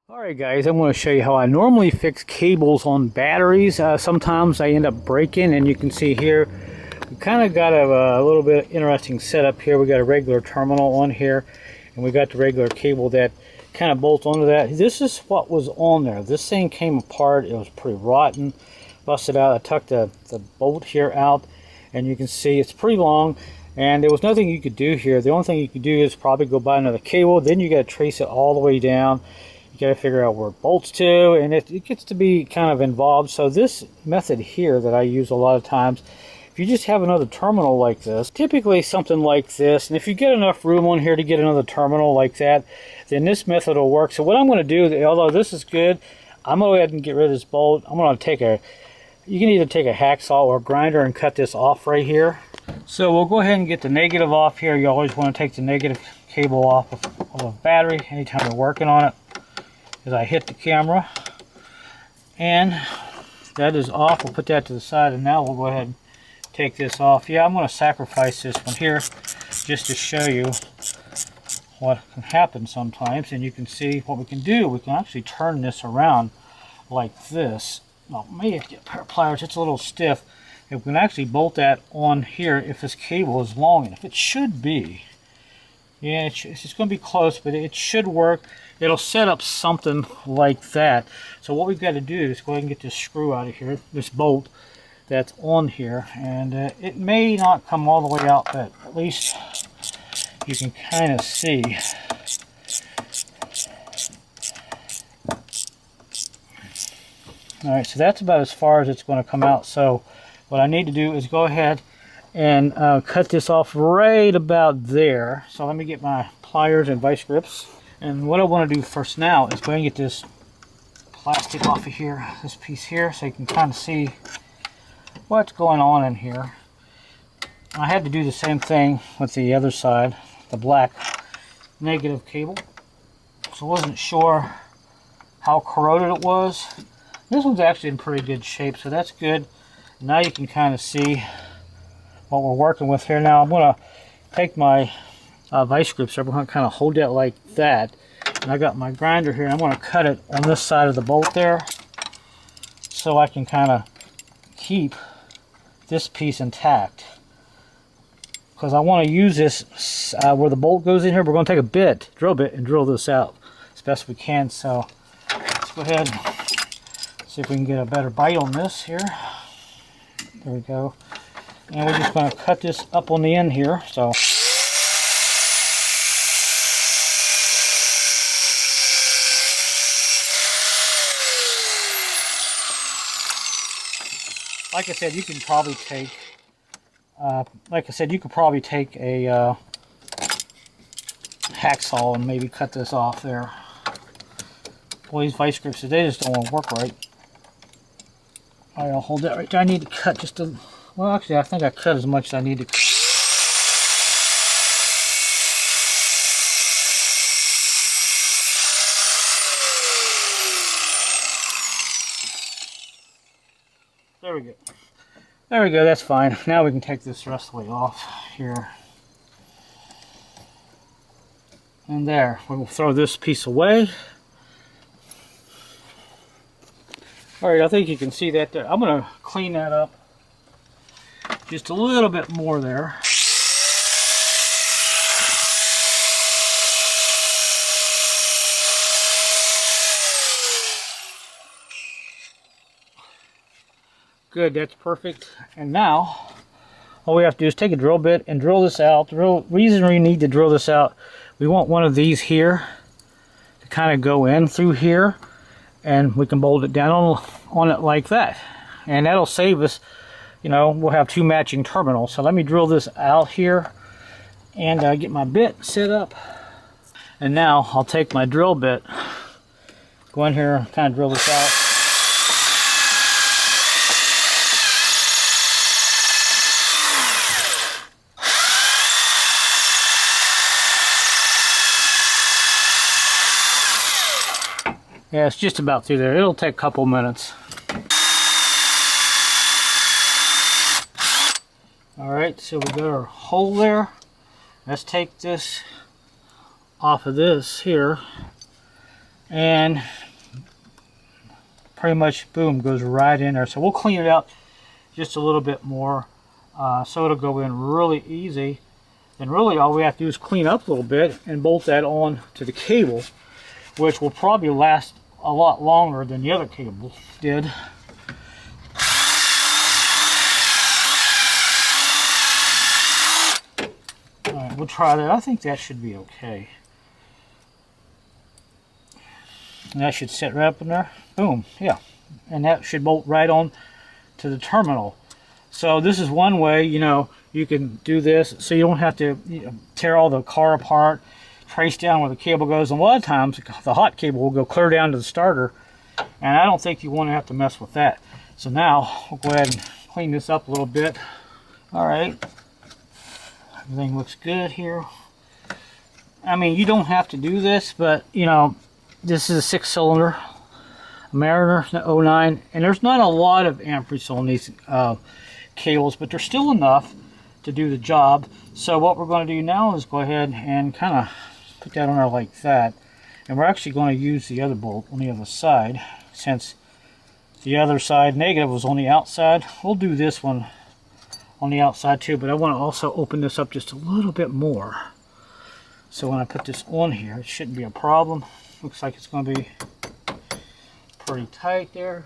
Alright guys, I'm going to show you how I normally fix cables on batteries. Sometimes I end up breaking, and you can see here we kind of got a little bit interesting setup here. We got a regular terminal on here, and we got the regular cable that kind of bolts onto that. This is what was on there. This thing came apart. It was pretty rotten, busted out. I tucked the bolt here out, and you can see it's pretty long, and there was nothing you could do here. The only thing you could do is probably go buy another cable. Then you got to trace it all the way down. You got to figure out where it bolts to, and it gets to be kind of involved. So this method here that I use a lot of times, if you just have another terminal like this, typically something like this, and if you get enough room on here to get another terminal like that, then this method will work. So what I'm going to do, although this is good, I'm going to go ahead and get rid of this bolt. I'm going to take you can either take a hacksaw or grinder and cut this off right here. So we'll go ahead and get the negative off here. You always want to take the negative cable off of a battery anytime you're working on it. As I hit the camera, and that is off. We'll put that to the side, and now we'll go ahead and take this off. Yeah, I'm going to sacrifice this one here just to show you what can happen sometimes, and you can see what we can do. We can actually turn this around like this. Well, maybe get a pair of pliers. It's a little stiff. And we can actually bolt that on here if this cable is long enough. It should be. Yeah, it's just going to be close, but it should work. It'll set up something like that. So what we've got to do is go ahead and get this screw out of here, this bolt that's on here. And it may not come all the way out, but at least you can kind of see. Alright, so that's about as far as it's going to come out. So what I need to do is go ahead and cut this off right about there. So let me get my pliers and vice grips. And what I want to do first now is go ahead and get this plastic off of here, this piece here, so you can kind of see what's going on in here. I had to do the same thing with the other side, the black negative cable. So I wasn't sure how corroded it was. This one's actually in pretty good shape, so that's good. Now you can kind of see what we're working with here. Now I'm going to take my vice grips. I'm going to kind of hold that like that, and I got my grinder here. I'm going to cut it on this side of the bolt there, so I can kind of keep this piece intact, because I want to use this where the bolt goes in here. We're going to take a drill bit, and drill this out as best we can. So let's go ahead and see if we can get a better bite on this here. There we go. And we're just going to cut this up on the end here. So like I said, you can probably take a hacksaw and maybe cut this off there. Boy, these vice grips, they just don't want to work right. Alright, I'll hold that right there. I need to cut just a... Well, actually, I think I cut as much as I need to cut. There we go. There we go, that's fine. Now we can take this the rest of the way off here. And there. We'll throw this piece away. Alright, I think you can see that there. I'm going to clean that up just a little bit more there. Good, that's perfect. And now all we have to do is take a drill bit and drill this out. The reason we need to drill this out, we want one of these here to kind of go in through here, and we can bolt it down on it like that. And that'll save us, you know, we'll have two matching terminals. So let me drill this out here and get my bit set up. And now I'll take my drill bit, go in here, kind of drill this out. Yeah, it's just about through there. It'll take a couple minutes. Alright, so we got our hole there. Let's take this off of this here. and pretty much boom, goes right in there. So we'll clean it out just a little bit more, so it'll go in really easy. And really all we have to do is clean up a little bit and bolt that on to the cable, which will probably last a lot longer than the other cable did. Alright, we'll try that. I think that should be okay. And that should sit right up in there. Boom, yeah. And that should bolt right on to the terminal. So this is one way, you know, you can do this so you don't have to, you know, tear all the car apart, trace down where the cable goes. And a lot of times the hot cable will go clear down to the starter, and I don't think you want to have to mess with that. So now we'll go ahead and clean this up a little bit. All right, everything looks good here. I mean, you don't have to do this, but you know, this is a 6-cylinder Mariner 09, and there's not a lot of amperage on these cables, but there's still enough to do the job. So what we're going to do now is go ahead and kind of put that on there like that, and we're actually going to use the other bolt on the other side, since the other side negative was on the outside. We'll do this one on the outside too, but I want to also open this up just a little bit more, so when I put this on here it shouldn't be a problem. Looks like it's going to be pretty tight there.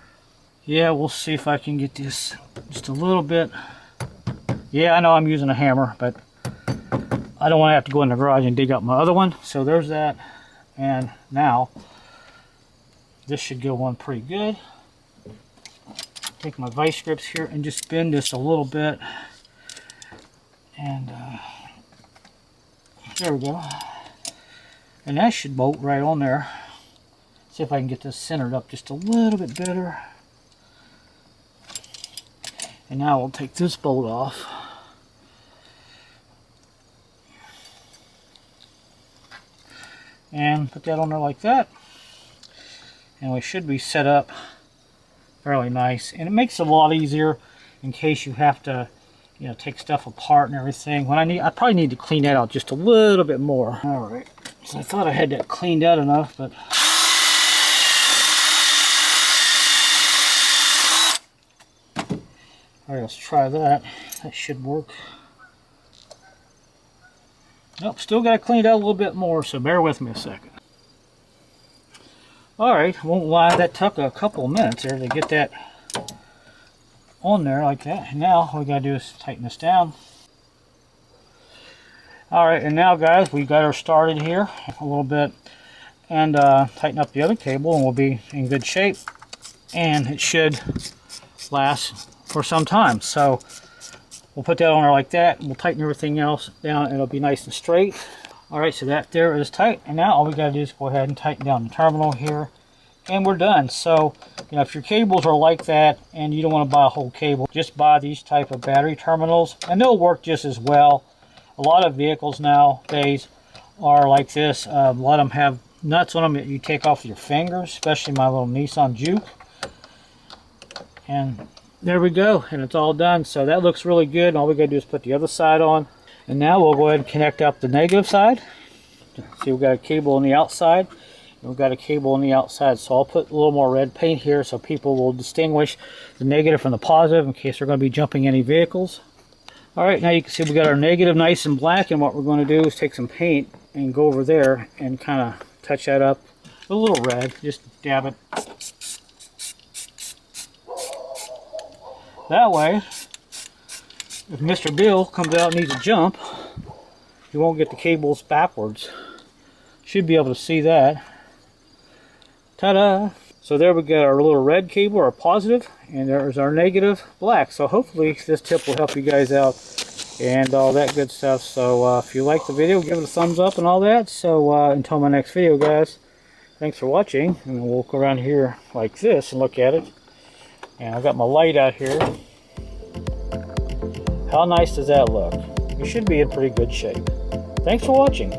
Yeah, we'll see if I can get this just a little bit. Yeah, I know I'm using a hammer, but I don't want to have to go in the garage and dig up my other one. So there's that. And now this should go on pretty good. Take my vice grips here and just bend this a little bit. And there we go. And that should bolt right on there. See if I can get this centered up just a little bit better. And now we'll take this bolt off. And put that on there like that. And we should be set up fairly nice. And it makes it a lot easier in case you have to, you know, take stuff apart and everything. When I probably need to clean that out just a little bit more. Alright. So I thought I had that cleaned out enough, but alright, let's try that. That should work. Nope, still got to clean it out a little bit more, so bear with me a second. Alright, won't lie, that took a couple of minutes there to get that on there like that. And now all we got to do is tighten this down. Alright, and now guys, we got her started here a little bit, and tighten up the other cable and we'll be in good shape. And it should last for some time. So we'll put that on there like that, and we'll tighten everything else down and it'll be nice and straight. Alright, so that there is tight, and now all we got to do is go ahead and tighten down the terminal here, and we're done. So, you know, if your cables are like that and you don't want to buy a whole cable, just buy these type of battery terminals and they'll work just as well. A lot of vehicles nowadays are like this. A lot of them have nuts on them that you take off your fingers, especially my little Nissan Juke. And there we go, and it's all done. So that looks really good, and all we got to do is put the other side on. And now we'll go ahead and connect up the negative side. See, we've got a cable on the outside, and we've got a cable on the outside. So I'll put a little more red paint here so people will distinguish the negative from the positive in case they're going to be jumping any vehicles. Alright, now you can see we got our negative nice and black, and what we're going to do is take some paint and go over there and kind of touch that up with a little red. Just dab it. That way, if Mr. Bill comes out and needs a jump, you won't get the cables backwards. Should be able to see that. Ta-da! So there we got our little red cable, our positive, and there's our negative black. So hopefully this tip will help you guys out and all that good stuff. So if you like the video, give it a thumbs up and all that. So until my next video, guys, thanks for watching. And we'll go around here like this and look at it. And I've got my light out here. How nice does that look? You should be in pretty good shape. Thanks for watching.